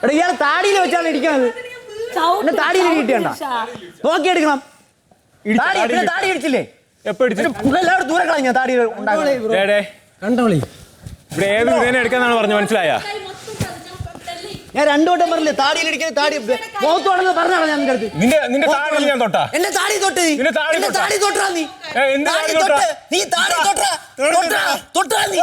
എടാ ഇയാൾ താടിയിൽ വെച്ചാണ് ഇടിക്കുന്നത്. എന്നെ താടിയിൽ ഇടിക്കണ്ട, നോക്കി എടുക്കണം. താടി ഇടിച്ചില്ലേ? എപ്പോ ഇടിച്ചു? എല്ലാവരും ദൂരെ കളഞ്ഞ താടി കണ്ടോളി. ഇവിടെ ഏത് വിധേന എടുക്കാന്നാണ് പറഞ്ഞു, മനസ്സിലായ? ഞാൻ രണ്ടോട്ടം പറഞ്ഞില്ലേ താടിയിൽ ഇടിക്കുന്നത്, താടി മുഖത്തോണെന്ന് പറഞ്ഞാണോ ഞാൻ നിന്റെ അടുത്ത്? നിന്റെ താടിയിൽ ഞാൻ തൊട്ടാ? എന്റെ താടി തൊട്ട് നീ താടി തൊട്ടാ നീ നീ താടി തൊട്ടാ തൊട്ടാ നീ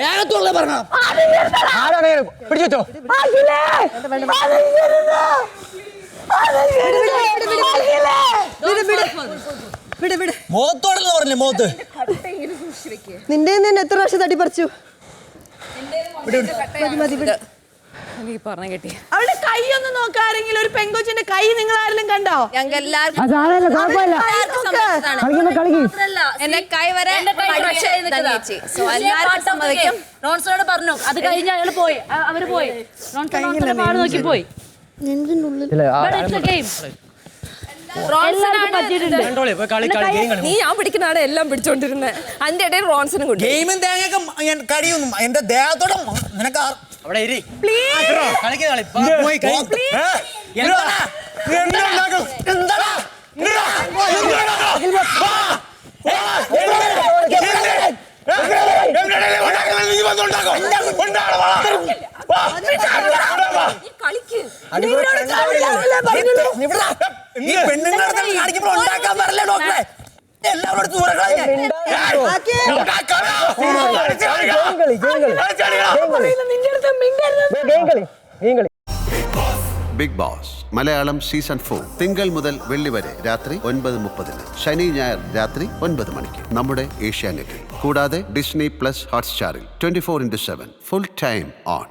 വേഗത്തുള്ള പറഞ്ഞ പിടിച്ചോ. മുഖത്തോടല്ലോ പറഞ്ഞേ, മുഖത്ത് നിന്റെ തന്നെ എത്ര പ്രാവശ്യം തട്ടിപ്പറിച്ചു? അവളുടെ കൈ ഒന്ന് നോക്കാരെങ്കിലും, ഒരു പെങ്കൊച്ചിന്റെ കൈ നിങ്ങൾ ആരെങ്കിലും കണ്ടോ? ഞങ്ങൾക്ക് എല്ലാവർക്കും എന്റെ കൈ വരെ റോൺസോട് പറഞ്ഞു. അത് കഴിഞ്ഞ് അയാൾ പോയി, അവര് പോയി. പാട് നോക്കി പോയി. നീ ഞാൻ പിടിക്കുന്നതാണ് എല്ലാം പിടിച്ചോണ്ടിരുന്നത്. അതിന്റെ ഇടയിൽ റോൺസനും കൊണ്ട് ഗെയിമും തേങ്ങയൊക്കെ കഴിയൊന്നും എന്റെ ദേഹത്തോടെ നിനക്ക് അവിടെ പെണ്ണുങ്ങളെ കാണിക്കുമ്പോൾ ഉണ്ടാക്കാൻ പറയല്ലേ ഡോക്ടറെ? എല്ലാവരോടും ബിഗ് ബോസ് മലയാളം സീസൺ 4 തിങ്കൾ മുതൽ വെള്ളി വരെ രാത്രി 9:30, ശനി ഞായർ രാത്രി 9 മണിക്ക് നമ്മുടെ ഏഷ്യാനെറ്റിൽ. കൂടാതെ Disney+ ഹോട്ട്സ്റ്റാറിൽ 24/7 ഫുൾ ടൈം ഓൺ.